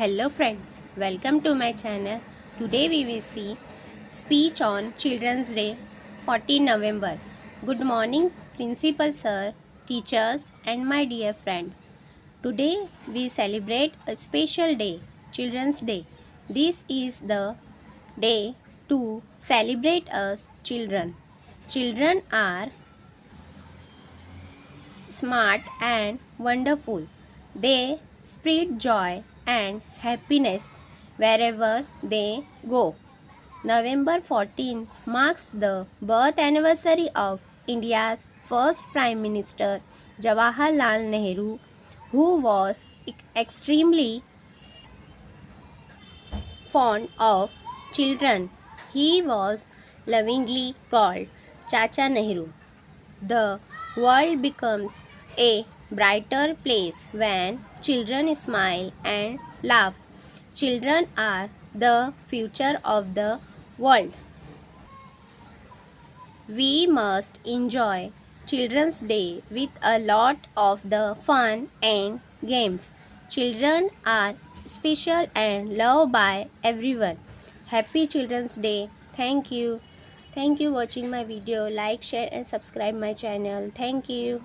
Hello friends, welcome to my channel. Today we will see speech on Children's Day 14 November. Good morning Principal Sir, teachers and my dear friends. Today we celebrate a special day, Children's Day. This is the day to celebrate us children. Children are smart and wonderful. They spread joy and happiness wherever they go. November 14 marks the birth anniversary of India's first Prime Minister Jawaharlal Nehru, who was extremely fond of children. He was lovingly called Chacha Nehru. The world becomes a brighter place when children smile and laugh. Children are the future of the world. We must enjoy Children's Day with a lot of the fun and games. Children are special and loved by everyone. Happy Children's Day. Thank you. Thank you watching my video. Like, share and subscribe my channel. Thank you.